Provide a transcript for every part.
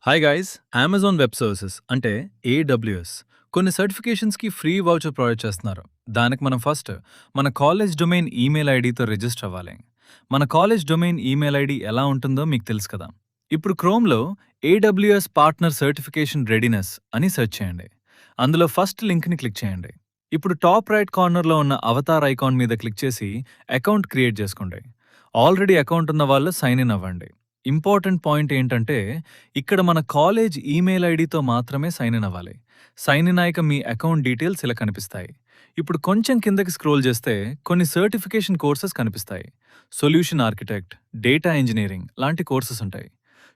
Hi guys, Amazon web services అంటే AWS కొన్ని సర్టిఫికేషన్స్కి free voucher provide చేస్తున్నారు. దానికి మనం ఫస్ట్ మన కాలేజ్ డొమైన్ ఈమెయిల్ ఐడితో రిజిస్టర్ అవ్వాలి. మన కాలేజ్ డొమైన్ ఈమెయిల్ ఐడి ఎలా ఉంటుందో మీకు తెలుసు కదా. ఇప్పుడు క్రోమ్లో ఏడబ్ల్యూఎస్ పార్ట్నర్ సర్టిఫికేషన్ రెడీనెస్ అని సెర్చ్ చేయండి. అందులో ఫస్ట్ లింక్ని క్లిక్ చేయండి. ఇప్పుడు టాప్ రైట్ కార్నర్లో ఉన్న అవతార్ ఐకాన్ మీద క్లిక్ చేసి అకౌంట్ క్రియేట్ చేసుకోండి. ఆల్రెడీ అకౌంట్ ఉన్న వాళ్ళు సైన్ ఇన్ అవ్వండి. ఇంపార్టెంట్ పాయింట్ ఏంటంటే ఇక్కడ మన కాలేజ్ ఈమెయిల్ ఐడితో మాత్రమే సైన్ ఇన్ అవ్వాలి. సైన్ ఇన్ అయ్యాక మీ అకౌంట్ డీటెయిల్స్ ఇలా కనిపిస్తాయి. ఇప్పుడు కొంచెం కిందకి స్క్రోల్ చేస్తే కొన్ని సర్టిఫికేషన్ కోర్సెస్ కనిపిస్తాయి. సొల్యూషన్ ఆర్కిటెక్ట్, డేటా ఇంజనీరింగ్ లాంటి కోర్సెస్ ఉంటాయి.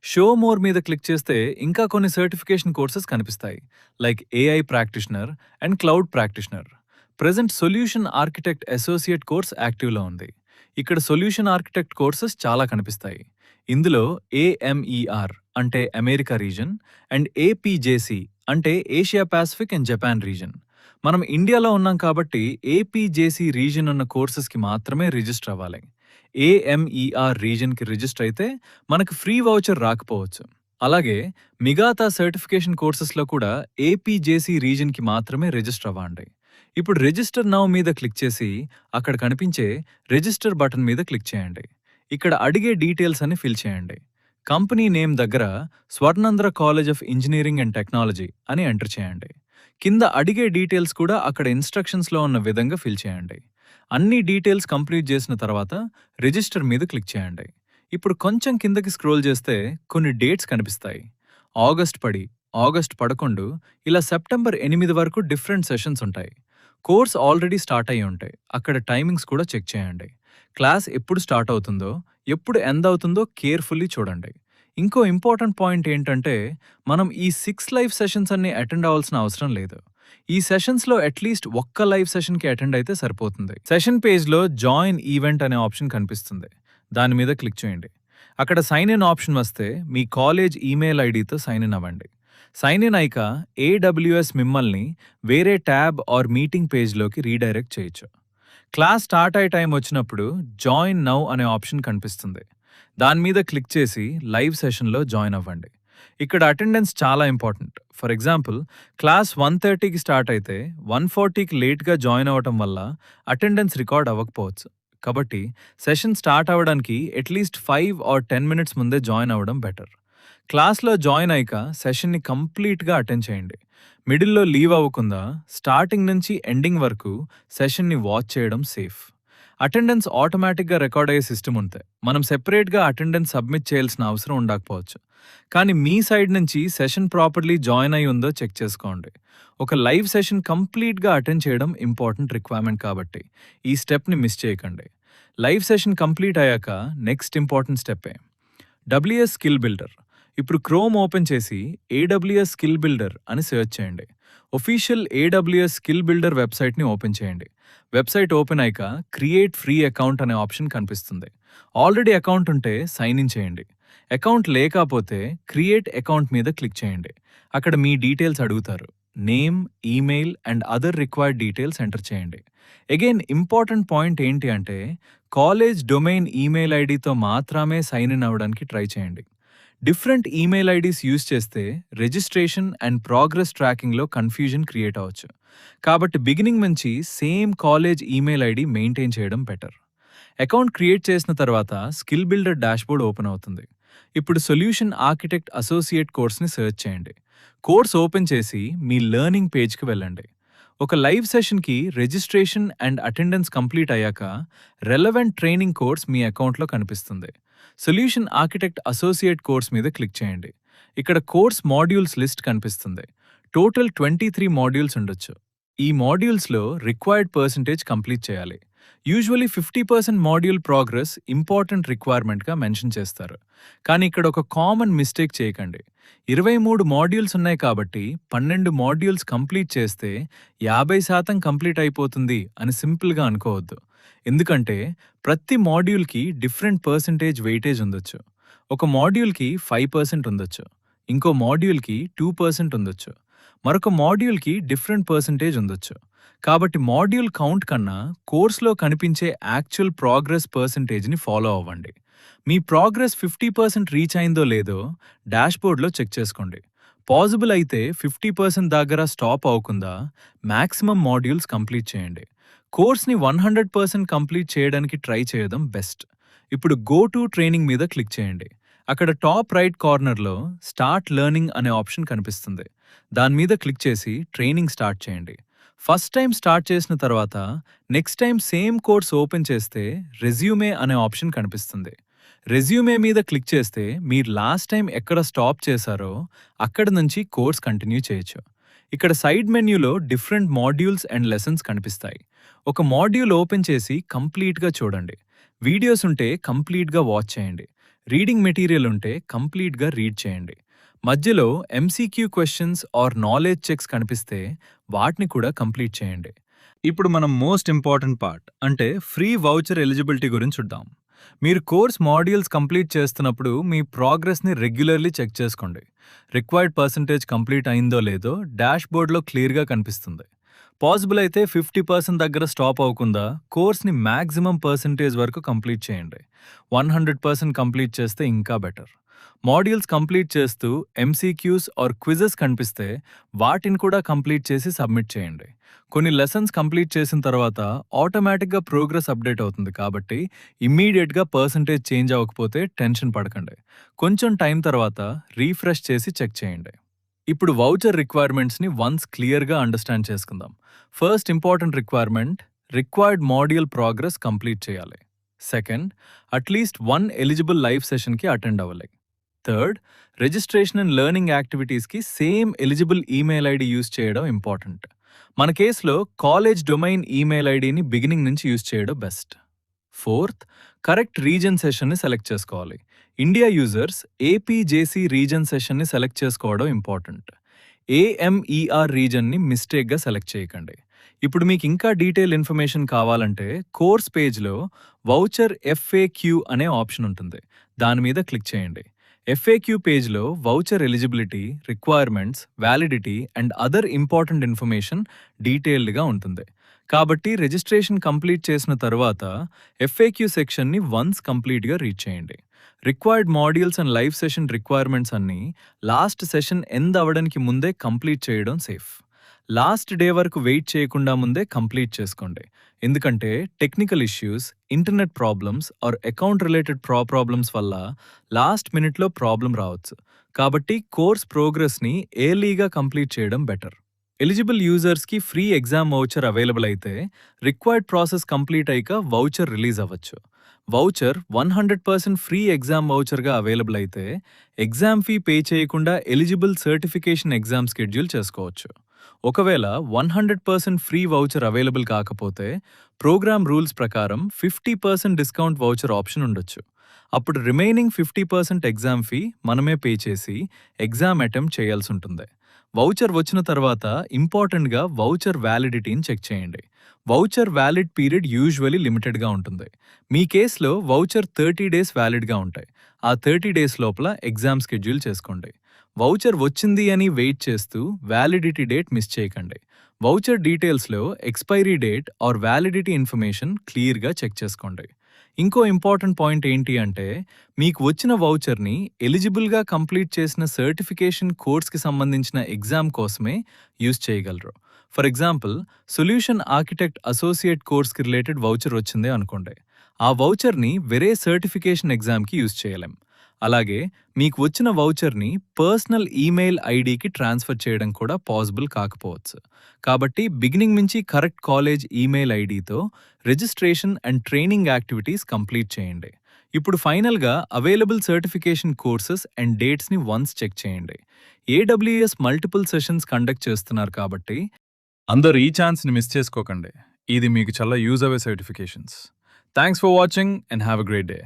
షో మోర్ మీద క్లిక్ చేస్తే ఇంకా కొన్ని సర్టిఫికేషన్ కోర్సెస్ కనిపిస్తాయి, like AI practitioner and cloud practitioner. Present solution architect associate course యాక్టివ్లో ఉంది. ఇక్కడ సొల్యూషన్ ఆర్కిటెక్ట్ కోర్సెస్ చాలా కనిపిస్తాయి. ఇందులో ఏఎంఈఆర్ అంటే అమెరికా రీజన్ అండ్ ఏపీజేసి అంటే Asia Pacific and Japan reason. మనం ఇండియాలో ఉన్నాం కాబట్టి ఏపీజేసి రీజన్ ఉన్న కోర్సెస్కి మాత్రమే రిజిస్టర్ అవ్వాలి. ఏఎంఈఆర్ రీజన్కి రిజిస్టర్ అయితే మనకు ఫ్రీ వౌచర్ రాకపోవచ్చు. అలాగే మిగతా సర్టిఫికేషన్ కోర్సెస్లో కూడా ఏపీజేసి రీజన్కి మాత్రమే రిజిస్టర్ అవ్వండి. ఇప్పుడు రిజిస్టర్ నౌ మీద క్లిక్ చేసి అక్కడ కనిపించే రిజిస్టర్ బటన్ మీద క్లిక్ చేయండి. ఇక్కడ అడిగే డీటెయిల్స్ అని ఫిల్ చేయండి. కంపెనీ నేమ్ దగ్గర Swarnandhra college of engineering and technology అని ఎంటర్ చేయండి. కింద అడిగే డీటెయిల్స్ కూడా అక్కడ ఇన్స్ట్రక్షన్స్లో ఉన్న విధంగా ఫిల్ చేయండి. అన్ని డీటెయిల్స్ కంప్లీట్ చేసిన తర్వాత రిజిస్టర్ మీద క్లిక్ చేయండి. ఇప్పుడు కొంచెం కిందకి స్క్రోల్ చేస్తే కొన్ని డేట్స్ కనిపిస్తాయి. ఆగస్ట్ 11 ఇలా సెప్టెంబర్ 8 వరకు డిఫరెంట్ సెషన్స్ ఉంటాయి. కోర్స్ ఆల్రెడీ స్టార్ట్ అయ్యి ఉంటాయి. అక్కడ టైమింగ్స్ కూడా చెక్ చేయండి. క్లాస్ ఎప్పుడు స్టార్ట్ అవుతుందో, ఎప్పుడు ఎండ్ అవుతుందో కేర్ఫుల్లీ చూడండి. ఇంకో ఇంపార్టెంట్ పాయింట్ ఏంటంటే మనం ఈ 6 లైవ్ సెషన్స్ అన్ని అటెండ్ అవ్వాల్సిన అవసరం లేదు. ఈ సెషన్స్లో అట్లీస్ట్ ఒక్క లైవ్ సెషన్కి అటెండ్ అయితే సరిపోతుంది. సెషన్ పేజ్లో జాయిన్ ఈవెంట్ అనే ఆప్షన్ కనిపిస్తుంది. దాని మీద క్లిక్ చేయండి. అక్కడ సైన్ ఇన్ ఆప్షన్ వస్తే మీ కాలేజ్ ఈమెయిల్ ఐడితో సైన్ ఇన్ అవ్వండి. సైన్ ఇన్ అయ్యాక ఏడబ్ల్యూఎస్ మిమ్మల్ని వేరే ట్యాబ్ ఆర్ మీటింగ్ పేజ్లోకి రీడైరెక్ట్ చేయొచ్చు. క్లాస్ స్టార్ట్ అయ్యే టైం వచ్చినప్పుడు జాయిన్ నౌ అనే ఆప్షన్ కనిపిస్తుంది. దాని మీద క్లిక్ చేసి లైవ్ సెషన్లో జాయిన్ అవ్వండి. ఇక్కడ అటెండెన్స్ చాలా ఇంపార్టెంట్. ఫర్ ఎగ్జాంపుల్, క్లాస్ 1:30కి స్టార్ట్ అయితే 1:40కి లేట్గా జాయిన్ అవ్వటం వల్ల అటెండెన్స్ రికార్డ్ అవ్వకపోవచ్చు. కాబట్టి సెషన్ స్టార్ట్ అవ్వడానికి అట్లీస్ట్ 5 ఆర్ 10 మినిట్స్ ముందే జాయిన్ అవ్వడం బెటర్. క్లాస్లో జాయిన్ అయ్యాక సెషన్ని కంప్లీట్గా అటెండ్ చేయండి. మిడిల్లో లీవ్ అవ్వకుండా స్టార్టింగ్ నుంచి ఎండింగ్ వరకు సెషన్ని వాచ్ చేయడం సేఫ్. అటెండెన్స్ ఆటోమేటిక్గా రికార్డ్ అయ్యే సిస్టమ్ ఉంటే మనం సెపరేట్గా అటెండెన్స్ సబ్మిట్ చేయాల్సిన అవసరం ఉండకపోవచ్చు. కానీ మీ సైడ్ నుంచి సెషన్ ప్రాపర్లీ జాయిన్ అయి ఉందో చెక్ చేసుకోండి. ఒక లైవ్ సెషన్ కంప్లీట్గా అటెండ్ చేయడం ఇంపార్టెంట్ రిక్వైర్మెంట్ కాబట్టి ఈ స్టెప్ని మిస్ చేయకండి. లైవ్ సెషన్ కంప్లీట్ అయ్యాక నెక్స్ట్ ఇంపార్టెంట్ స్టెప్పే డబ్ల్యూఎస్ స్కిల్ బిల్డర్. ఇప్పుడు క్రోమ్ ఓపెన్ చేసి ఏడబ్ల్యూఎస్ స్కిల్ బిల్డర్ అని సెర్చ్ చేయండి. ఒఫీషియల్ ఏడబ్ల్యూఎస్ స్కిల్ బిల్డర్ వెబ్సైట్ని ఓపెన్ చేయండి. వెబ్సైట్ ఓపెన్ అయ్యాక క్రియేట్ ఫ్రీ అకౌంట్ అనే ఆప్షన్ కనిపిస్తుంది. ఆల్రెడీ అకౌంట్ ఉంటే సైన్ ఇన్ చేయండి. అకౌంట్ లేకపోతే క్రియేట్ అకౌంట్ మీద క్లిక్ చేయండి. అక్కడ మీ డీటెయిల్స్ అడుగుతారు. Name, email and other required details enter చేయండి. అగైన్ ఇంపార్టెంట్ పాయింట్ ఏంటి అంటే కాలేజ్ డొమైన్ ఈమెయిల్ ఐడితో మాత్రమే సైన్ ఇన్ అవ్వడానికి ట్రై చేయండి. డిఫరెంట్ ఈమెయిల్ ఐడీస్ యూజ్ చేస్తే రిజిస్ట్రేషన్ అండ్ ప్రోగ్రెస్ ట్రాకింగ్లో కన్ఫ్యూజన్ క్రియేట్ అవ్వచ్చు. కాబట్టి బిగినింగ్ నుంచి same college email ID maintain చేయడం బెటర్. అకౌంట్ క్రియేట్ చేసిన తర్వాత స్కిల్ బిల్డర్ డాష్బోర్డ్ ఓపెన్ అవుతుంది. ఇప్పుడు సొల్యూషన్ ఆర్కిటెక్ట్ అసోసియేట్ కోర్స్ని సెర్చ్ చేయండి. కోర్స్ ఓపెన్ చేసి మీ లెర్నింగ్ పేజ్కి వెళ్ళండి. ఒక లైవ్ సెషన్కి రిజిస్ట్రేషన్ అండ్ అటెండెన్స్ కంప్లీట్ అయ్యాక రెలవెంట్ ట్రైనింగ్ కోర్స్ మీ అకౌంట్లో కనిపిస్తుంది. సొల్యూషన్ ఆర్కిటెక్ట్ అసోసియేట్ కోర్స్ మీద క్లిక్ చేయండి. ఇక్కడ కోర్స్ మాడ్యూల్స్ లిస్ట్ కనిపిస్తుంది. టోటల్ 23 మాడ్యూల్స్ ఉండొచ్చు. ఈ మాడ్యూల్స్లో రిక్వైర్డ్ పర్సంటేజ్ కంప్లీట్ చేయాలి. యూజువలీ 50% మాడ్యూల్ ప్రోగ్రెస్ ఇంపార్టెంట్ రిక్వైర్మెంట్గా మెన్షన్ చేస్తారు. కానీ ఇక్కడ ఒక కామన్ మిస్టేక్ చేయకండి. 23 మాడ్యూల్స్ ఉన్నాయి కాబట్టి 12 మాడ్యూల్స్ కంప్లీట్ చేస్తే 50% కంప్లీట్ అయిపోతుంది అని సింపుల్గా అనుకోవద్దు. ఎందుకంటే ప్రతి మాడ్యూల్కి డిఫరెంట్ పర్సంటేజ్ వెయిటేజ్ ఉండొచ్చు. ఒక మాడ్యూల్కి 5% ఉండొచ్చు, ఇంకో మాడ్యూల్కి 2% ఉండొచ్చు, మరొక మాడ్యూల్కి డిఫరెంట్ పర్సంటేజ్ ఉండొచ్చు. కాబట్టి మాడ్యూల్ కౌంట్ కన్నా కోర్స్లో కనిపించే యాక్చువల్ ప్రోగ్రెస్ పర్సంటేజ్ని ఫాలో అవ్వండి. మీ ప్రోగ్రెస్ 50% రీచ్ అయిందో లేదో డాష్‌బోర్డ్‌లో చెక్ చేసుకోండి. పాజిబుల్ అయితే 50% దగ్గర స్టాప్ అవ్వకుండా మాక్సిమం మాడ్యూల్స్ కంప్లీట్ చేయండి. కోర్స్‌ని 100% కంప్లీట్ చేయడానికి ట్రై చేయడం బెస్ట్. ఇప్పుడు గో టు ట్రైనింగ్ మీద క్లిక్ చేయండి. అక్కడ టాప్ రైట్ కార్నర్‌లో స్టార్ట్ లెర్నింగ్ అనే ఆప్షన్ కనిపిస్తుంది. దాని మీద క్లిక్ చేసి ట్రైనింగ్ స్టార్ట్ చేయండి. ఫస్ట్ టైం స్టార్ట్ చేసిన తర్వాత next time same course open చేస్తే రెజ్యూమే అనే ఆప్షన్ కనిపిస్తుంది. రెజ్యూమే మీద క్లిక్ చేస్తే మీరు లాస్ట్ టైం ఎక్కడ స్టాప్ చేశారో అక్కడ నుంచి కోర్స్ కంటిన్యూ చేయొచ్చు. ఇక్కడ సైడ్ మెన్యూలో డిఫరెంట్ మాడ్యూల్స్ అండ్ లెసన్స్ కనిపిస్తాయి. ఒక మాడ్యూల్ ఓపెన్ చేసి కంప్లీట్గా చూడండి. వీడియోస్ ఉంటే కంప్లీట్గా వాచ్ చేయండి. రీడింగ్ మెటీరియల్ ఉంటే కంప్లీట్గా రీడ్ చేయండి. మధ్యలో MCQ questions or knowledge checks కనిపిస్తే వాటిని కూడా కంప్లీట్ చేయండి. ఇప్పుడు మనం మోస్ట్ ఇంపార్టెంట్ పార్ట్ అంటే ఫ్రీ వౌచర్ ఎలిజిబిలిటీ గురించి చూద్దాం. మీరు కోర్స్ మాడ్యూల్స్ కంప్లీట్ చేస్తున్నప్పుడు మీ ప్రోగ్రెస్ని రెగ్యులర్లీ చెక్ చేసుకోండి. రిక్వైర్డ్ పర్సంటేజ్ కంప్లీట్ అయిందో లేదో డాష్‌బోర్డ్‌లో క్లియర్గా కనిపిస్తుంది. పాసిబుల్ అయితే 50% దగ్గర స్టాప్ అవ్వకుండా కోర్స్ని మ్యాక్సిమం పర్సంటేజ్ వరకు కంప్లీట్ చేయండి. 100% కంప్లీట్ చేస్తే ఇంకా బెటర్. మాడ్యూల్స్ కంప్లీట్ చేస్తూ ఎంసీక్యూస్ ఆర్ క్విజెస్ కనిపిస్తే వాటిని కూడా కంప్లీట్ చేసి సబ్మిట్ చేయండి. కొన్ని లెసన్స్ కంప్లీట్ చేసిన తర్వాత ఆటోమేటిక్గా ప్రోగ్రెస్ అప్డేట్ అవుతుంది కాబట్టి ఇమ్మీడియట్గా పర్సంటేజ్ చేంజ్ అవ్వకపోతే టెన్షన్ పడకండి. కొంచెం టైం తర్వాత రీఫ్రెష్ చేసి చెక్ చేయండి. ఇప్పుడు వౌచర్ రిక్వైర్మెంట్స్ని వన్స్ క్లియర్గా అండర్స్టాండ్ చేసుకుందాం. First important requirement required module progress complete చేయాలి. సెకండ్, అట్లీస్ట్ 1 ఎలిజిబుల్ లైవ్ సెషన్కి అటెండ్ అవ్వాలి. థర్డ్, రిజిస్ట్రేషన్ అండ్ లెర్నింగ్ యాక్టివిటీస్కి same eligible email ID use చేయడం ఇంపార్టెంట్. మన కేసులో కాలేజ్ డొమైన్ ఈమెయిల్ ఐడిని బిగినింగ్ నుంచి యూజ్ చేయడం బెస్ట్. ఫోర్త్, కరెక్ట్ రీజన్ సెషన్ని సెలెక్ట్ చేసుకోవాలి. ఇండియా యూజర్స్ ఏపీజేసీ రీజన్ సెషన్ని సెలెక్ట్ చేసుకోవడం ఇంపార్టెంట్. ఏఎంఈఆర్ రీజన్ని మిస్టేక్గా సెలెక్ట్ చేయకండి. ఇప్పుడు మీకు ఇంకా డీటెయిల్ ఇన్ఫర్మేషన్ కావాలంటే కోర్స్ పేజ్లో వౌచర్ ఎఫ్ఏక్యూ అనే ఆప్షన్ ఉంటుంది. దాని మీద క్లిక్ చేయండి. ఎఫ్ఏక్యూ పేజ్లో voucher eligibility, requirements, validity and other important information డీటెయిల్డ్గా ఉంటుంది. కాబట్టి రిజిస్ట్రేషన్ కంప్లీట్ చేసిన తర్వాత ఎఫ్ఏక్యూ సెక్షన్ని వన్స్ కంప్లీట్గా రీడ్ చేయండి. Required modules and live session requirements అన్నీ లాస్ట్ సెషన్ ఎండ్ అవ్వడానికి ముందే కంప్లీట్ చేయడం సేఫ్. లాస్ట్ డే వరకు వెయిట్ చేయకుండా ముందే కంప్లీట్ చేసుకోండి. ఎందుకంటే technical issues, internet problems are account related problems వల్ల లాస్ట్ మినిట్లో ప్రాబ్లం రావచ్చు. కాబట్టి కోర్స్ ప్రోగ్రెస్ని ఎర్లీగా కంప్లీట్ చేయడం బెటర్. ఎలిజిబుల్ యూజర్స్కి ఫ్రీ ఎగ్జామ్ వౌచర్ అవైలబుల్ అయితే రిక్వైర్డ్ ప్రాసెస్ కంప్లీట్ అయ్యాక వౌచర్ రిలీజ్ అవ్వచ్చు. వౌచర్ 100% ఫ్రీ ఎగ్జామ్ వౌచర్గా అవైలబుల్ అయితే ఎగ్జామ్ ఫీ పే చేయకుండా ఎలిజిబుల్ సర్టిఫికేషన్ ఎగ్జామ్ షెడ్యూల్ చేసుకోవచ్చు. ఒకవేళ 100% ఫ్రీ వౌచర్ అవైలబుల్ కాకపోతే ప్రోగ్రామ్ రూల్స్ ప్రకారం 50% డిస్కౌంట్ వౌచర్ ఆప్షన్ ఉండొచ్చు. అప్పుడు రిమైనింగ్ 50% ఎగ్జామ్ ఫీ మనమే పే చేసి ఎగ్జామ్ అటెంప్ట్ చేయాల్సి ఉంటుంది. వౌచర్ వచ్చిన తర్వాత ఇంపార్టెంట్గా వౌచర్ వ్యాలిడిటీని చెక్ చేయండి. వౌచర్ వ్యాలిడ్ పీరియడ్ యూజువలీ లిమిటెడ్గా ఉంటుంది. మీ కేసులో వౌచర్ 30 డేస్ వ్యాలిడ్గా ఉంటాయి. ఆ 30 డేస్ లోపల ఎగ్జామ్ షెడ్యూల్ చేసుకోండి. వౌచర్ వచ్చింది అని వెయిట్ చేస్తూ వ్యాలిడిటీ డేట్ మిస్ చేయకండి. వౌచర్ డీటెయిల్స్లో expiry date or validity information క్లియర్గా చెక్ చేసుకోండి. ఇంకో ఇంపార్టెంట్ పాయింట్ ఏంటి అంటే మీకు వచ్చిన వౌచర్ని ఎలిజిబుల్గా కంప్లీట్ చేసిన సర్టిఫికేషన్ కోర్స్కి సంబంధించిన ఎగ్జామ్ కోసమే యూజ్ చేయగలరు. For example, solution architect associate కోర్స్కి రిలేటెడ్ వౌచర్ వచ్చిందే అనుకోండి. ఆ వౌచర్ని వేరే సర్టిఫికేషన్ ఎగ్జామ్కి యూజ్ చేయలేం. అలాగే మీకు వచ్చిన వౌచర్ని పర్సనల్ ఈమెయిల్ ఐడికి ట్రాన్స్ఫర్ చేయడం కూడా పాసిబుల్ కాకపోవచ్చు. కాబట్టి బిగినింగ్ నుంచి కరెక్ట్ కాలేజ్ ఈమెయిల్ ఐడితో registration and training activities complete చేయండి. ఇప్పుడు ఫైనల్గా అవైలబుల్ సర్టిఫికేషన్ కోర్సెస్ అండ్ డేట్స్ని వన్స్ చెక్ చేయండి. ఏడబ్ల్యూఎస్ మల్టిపుల్ సెషన్స్ కండక్ట్ చేస్తున్నారు కాబట్టి అందరూ ఈ ఛాన్స్ని మిస్ చేసుకోకండి. ఇది మీకు చాలా యూజ్ అయ్యే certifications. Thanks for watching and have a great day.